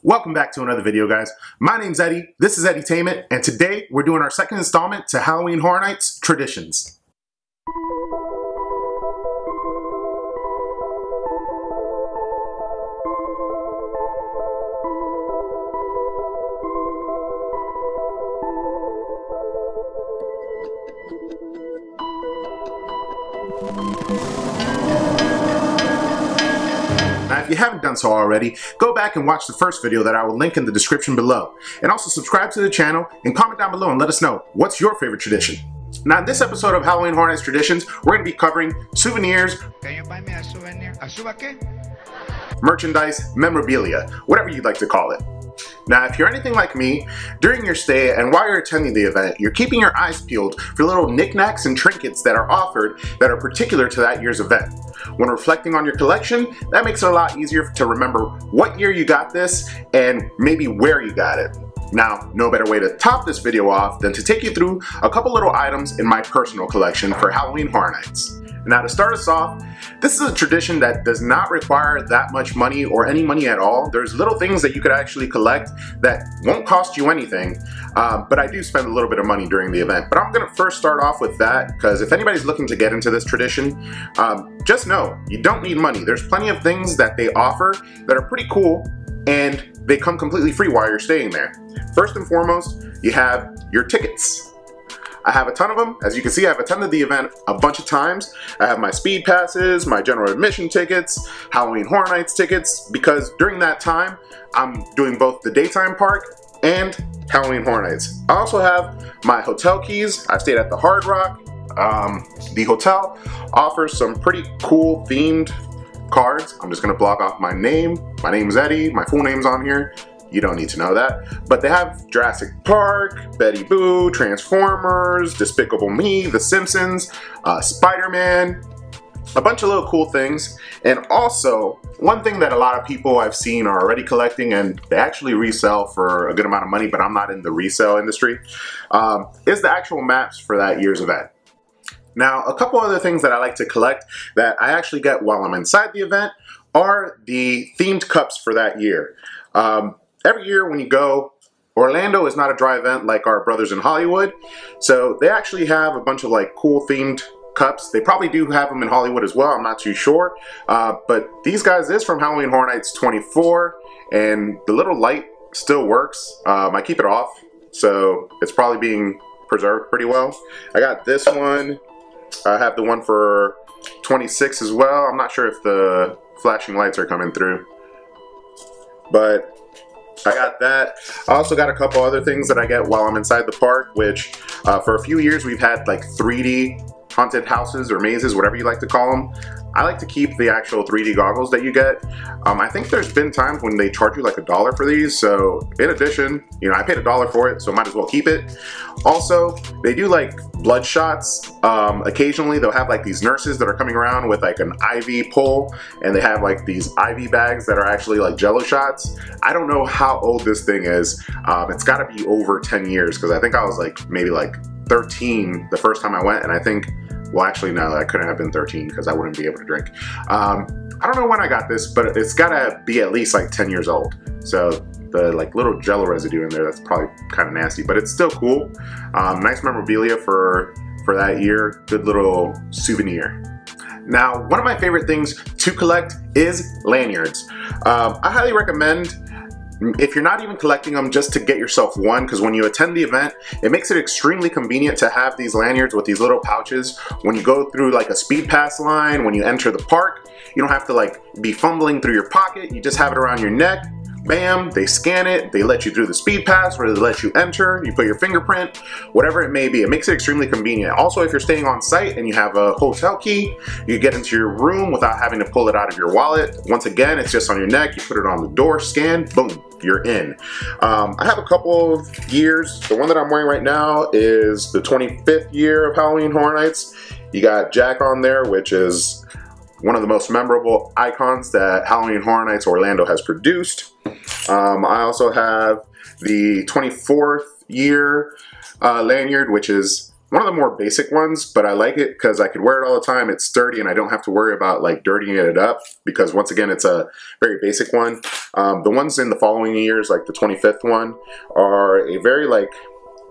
Welcome back to another video, guys. My name's Eddie, this is Edutainment, and today we're doing our second installment to Halloween Horror Nights Traditions. Now, if you haven't done so already, go back and watch the first video that I will link in the description below. And also subscribe to the channel and comment down below and let us know what's your favorite tradition. Now, in this episode of Halloween Horror Nights Traditions, we're going to be covering souvenirs, Can you buy me a souvenir? ¿A suba qué? merchandise, memorabilia, whatever you'd like to call it. Now, if you're anything like me, during your stay and while you're attending the event, you're keeping your eyes peeled for little knickknacks and trinkets that are offered that are particular to that year's event. When reflecting on your collection, that makes it a lot easier to remember what year you got this and maybe where you got it. Now, no better way to top this video off than to take you through a couple little items in my personal collection for Halloween Horror Nights. Now, to start us off, this is a tradition that does not require that much money or any money at all. There's little things that you could actually collect that won't cost you anything, but I do spend a little bit of money during the event. But I'm going to first start off with that, because if anybody's looking to get into this tradition, just know you don't need money. There's plenty of things that they offer that are pretty cool, and they come completely free while you're staying there. First and foremost, you have your tickets. I have a ton of them. As you can see, I've attended the event a bunch of times. I have my speed passes, my general admission tickets, Halloween Horror Nights tickets, because during that time, I'm doing both the daytime park and Halloween Horror Nights. I also have my hotel keys. I've stayed at the Hard Rock. The hotel offers some pretty cool themed cards. I'm just gonna block off my name. My name's Eddie. My full name's on here. You don't need to know that. But they have Jurassic Park, Betty Boo, Transformers, Despicable Me, The Simpsons, Spider-Man, a bunch of little cool things. And also, one thing that a lot of people I've seen are already collecting, and they actually resell for a good amount of money, but I'm not in the resale industry, is the actual maps for that year's event. Now, a couple other things that I like to collect that I actually get while I'm inside the event are the themed cups for that year. Every year when you go, Orlando is not a dry event like our brothers in Hollywood, so they actually have a bunch of like cool themed cups. They probably do have them in Hollywood as well, I'm not too sure, but these guys, this is from Halloween Horror Nights 24, and the little light still works. I keep it off, so it's probably being preserved pretty well. I got this one. I have the one for 26 as well. I'm not sure if the flashing lights are coming through, but I got that. I also got a couple other things that I get while I'm inside the park, which for a few years we've had like 3D haunted houses or mazes, whatever you like to call them. I like to keep the actual 3D goggles that you get. I think there's been times when they charge you like $1 for these, so in addition, you know, I paid $1 for it, so might as well keep it. Also, they do like blood shots. Occasionally they'll have like these nurses that are coming around with like an IV pole, and they have like these IV bags that are actually like Jello shots. I don't know how old this thing is. It's gotta be over 10 years, because I think I was like maybe like 13 the first time I went, and I think, well, actually, no, I couldn't have been 13 because I wouldn't be able to drink. I don't know when I got this, but it's gotta be at least like 10 years old. So the like little Jello residue in there, that's probably kind of nasty, but it's still cool. Nice memorabilia for that year. Good little souvenir. Now, one of my favorite things to collect is lanyards. I highly recommend, if you're not even collecting them, just to get yourself one, because when you attend the event, it makes it extremely convenient to have these lanyards with these little pouches. When you go through like a speed pass line, when you enter the park, you don't have to like be fumbling through your pocket. You just have it around your neck. Bam, they scan it, they let you through the speed pass, or they let you enter, you put your fingerprint, whatever it may be. It makes it extremely convenient. Also, if you're staying on site and you have a hotel key, you get into your room without having to pull it out of your wallet. Once again, it's just on your neck, you put it on the door, scan, boom, you're in. I have a couple of years. The one that I'm wearing right now is the 25th year of Halloween Horror Nights. You got Jack on there, which is one of the most memorable icons that Halloween Horror Nights Orlando has produced. I also have the 24th year lanyard, which is one of the more basic ones, but I like it because I could wear it all the time. It's sturdy and I don't have to worry about like dirtying it up because once again, it's a very basic one. The ones in the following years, like the 25th one, are a very like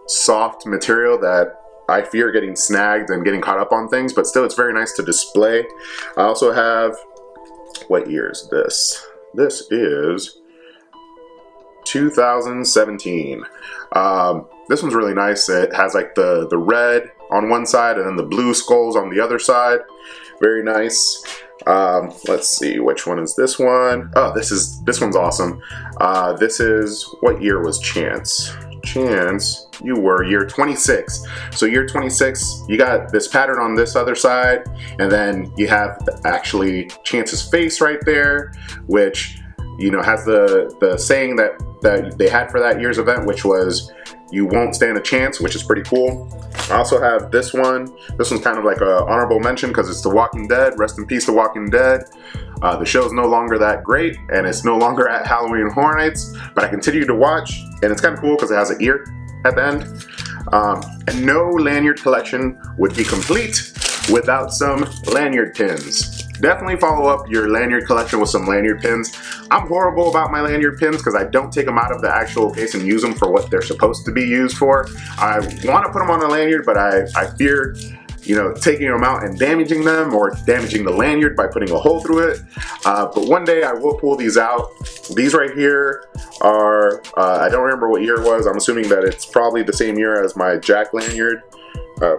soft material that I fear getting snagged and getting caught up on things, but still it's very nice to display. I also have, what year is this? This is 2017. This one's really nice. It has like the red on one side and then the blue skulls on the other side. Very nice. Let's see, which one is this one? Oh, this one's awesome. This is, what year was Chance? Chance, you were year 26. So year 26, you got this pattern on this other side, and then you have actually Chance's face right there, which, you know, has the saying that they had for that year's event, which was, you won't stand a chance, which is pretty cool. I also have this one. This one's kind of like a honorable mention because it's The Walking Dead. Rest in peace, The Walking Dead. The show's no longer that great, and it's no longer at Halloween Horror Nights, but I continue to watch, and it's kind of cool because it has an ear at the end. And no lanyard collection would be complete without some lanyard pins. Definitely follow up your lanyard collection with some lanyard pins. I'm horrible about my lanyard pins because I don't take them out of the actual case and use them for what they're supposed to be used for. I want to put them on a lanyard, but I fear, you know, taking them out and damaging them or damaging the lanyard by putting a hole through it. But one day I will pull these out. These right here are, I don't remember what year it was. I'm assuming that it's probably the same year as my Jack lanyard,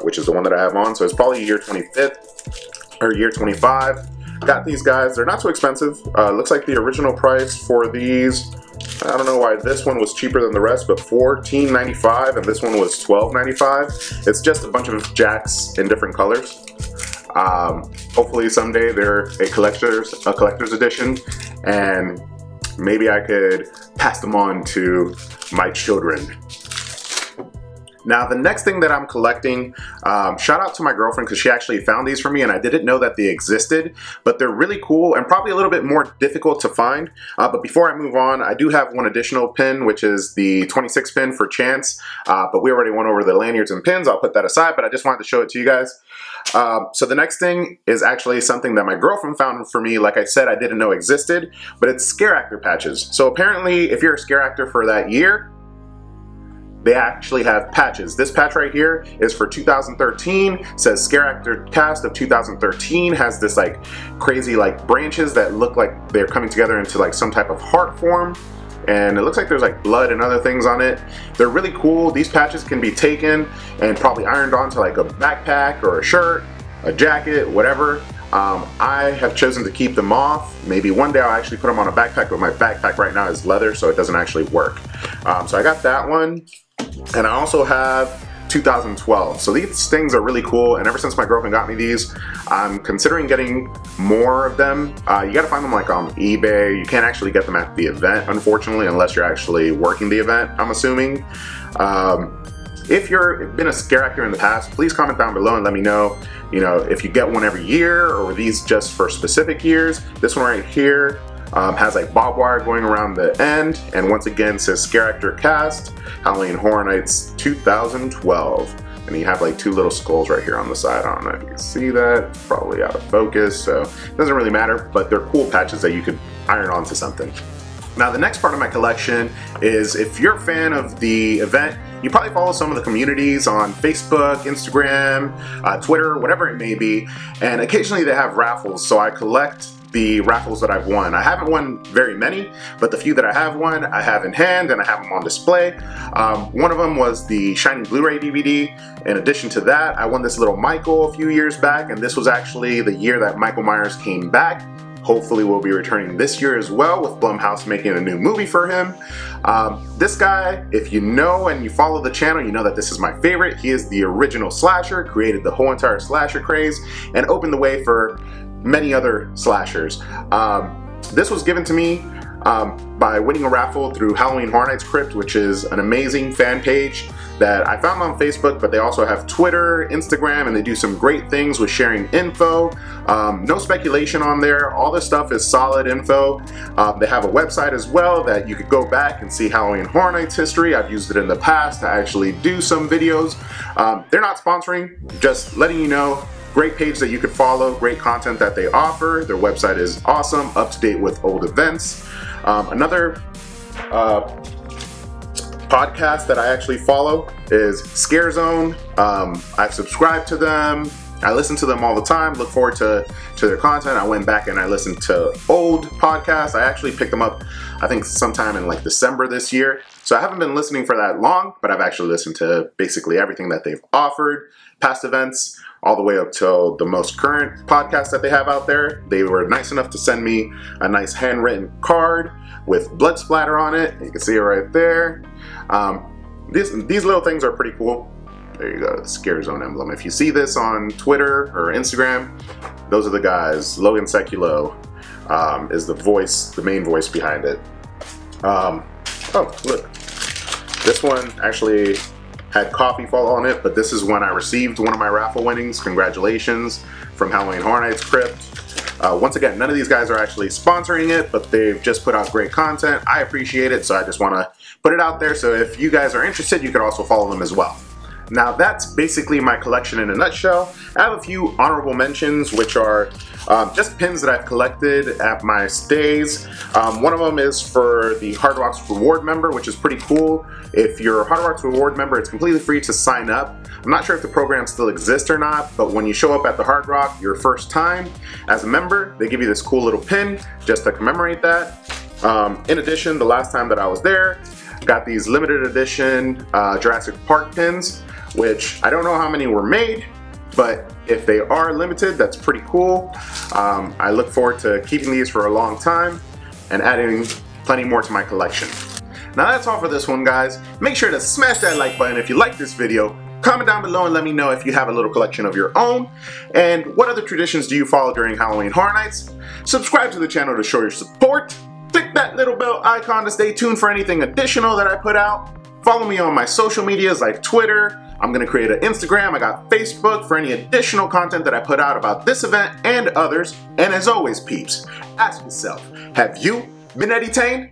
which is the one that I have on. So it's probably year 25th or year 25. Got these guys. They're not too expensive. Looks like the original price for these, I don't know why this one was cheaper than the rest, but $14.95 and this one was $12.95. It's just a bunch of Jacks in different colors. Hopefully someday they're a collector's edition, and maybe I could pass them on to my children. Now the next thing that I'm collecting, shout out to my girlfriend because she actually found these for me and I didn't know that they existed, but they're really cool and probably a little bit more difficult to find. But before I move on, I do have one additional pin, which is the 26 pin for Chance, but we already went over the lanyards and pins. I'll put that aside, but I just wanted to show it to you guys. So the next thing is actually something that my girlfriend found for me. Like I said, I didn't know existed, but it's scare actor patches. So apparently if you're a scare actor for that year, they actually have patches. This patch right here is for 2013, says Scare Actor Cast of 2013, has this like crazy like branches that look like they're coming together into like some type of heart form. And it looks like there's like blood and other things on it. They're really cool. These patches can be taken and probably ironed onto like a backpack or a shirt, a jacket, whatever. I have chosen to keep them off. Maybe one day I'll actually put them on a backpack, but my backpack right now is leather, so it doesn't actually work. So I got that one. And I also have 2012. So these things are really cool, and ever since my girlfriend got me these, I'm considering getting more of them. You gotta find them like on eBay. You can't actually get them at the event, unfortunately, unless you're actually working the event, I'm assuming. If you've been a scare actor in the past, please comment down below and let me know, you know, if you get one every year or were these just for specific years. This one right here has like barbed wire going around the end, and once again says Scare Actor Cast, Halloween Horror Nights 2012. And you have like two little skulls right here on the side. I don't know if you can see that. It's probably out of focus, so it doesn't really matter, but they're cool patches that you could iron onto something. Now the next part of my collection is, if you're a fan of the event, you probably follow some of the communities on Facebook, Instagram, Twitter, whatever it may be, and occasionally they have raffles, so I collect the raffles that I've won. I haven't won very many, but the few that I have won, I have in hand and I have them on display. One of them was the Shining Blu-ray DVD. In addition to that, I won this little Michael a few years back, and this was actually the year that Michael Myers came back. Hopefully we'll be returning this year as well, with Blumhouse making a new movie for him. This guy, if you know and you follow the channel, you know that this is my favorite. He is the original slasher, created the whole entire slasher craze, and opened the way for many other slashers. This was given to me by winning a raffle through Halloween Horror Nights Crypt, which is an amazing fan page that I found on Facebook, but they also have Twitter, Instagram, and they do some great things with sharing info. No speculation on there. All this stuff is solid info. They have a website as well that you could go back and see Halloween Horror Nights history. I've used it in the past to actually do some videos. They're not sponsoring, just letting you know. Great page that you could follow, great content that they offer. Their website is awesome, up to date with old events. Another podcast that I actually follow is Scare Zone. I've subscribed to them. I listen to them all the time, look forward to their content. I went back and I listened to old podcasts. I actually picked them up, I think sometime in like December this year. So I haven't been listening for that long, but I've actually listened to basically everything that they've offered, past events, all the way up till the most current podcast that they have out there. They were nice enough to send me a nice handwritten card with blood splatter on it. You can see it right there. These little things are pretty cool. There you go, the Scare Zone emblem. If you see this on Twitter or Instagram, those are the guys. Logan Seculo is the voice, the main voice behind it. Oh, look. This one actually had coffee fall on it, but this is when I received one of my raffle winnings. Congratulations from Halloween Horror Nights Crypt. Once again, none of these guys are actually sponsoring it, but they've just put out great content. I appreciate it, so I just want to put it out there. So if you guys are interested, you could also follow them as well. Now that's basically my collection in a nutshell. I have a few honorable mentions, which are just pins that I've collected at my stays. One of them is for the Hard Rocks Reward member, which is pretty cool. If you're a Hard Rocks Reward member, it's completely free to sign up. I'm not sure if the program still exists or not, but when you show up at the Hard Rock your first time as a member, they give you this cool little pin just to commemorate that. In addition, the last time that I was there, got these limited edition Jurassic Park pins, which I don't know how many were made, but if they are limited, that's pretty cool. I look forward to keeping these for a long time and adding plenty more to my collection. Now that's all for this one, guys. Make sure to smash that like button if you like this video. Comment down below and let me know if you have a little collection of your own, and what other traditions do you follow during Halloween Horror Nights. Subscribe to the channel to show your support. Click that little bell icon to stay tuned for anything additional that I put out. Follow me on my social medias like Twitter. I'm going to create an Instagram. I got Facebook for any additional content that I put out about this event and others. And as always, peeps, ask yourself, have you been entertained?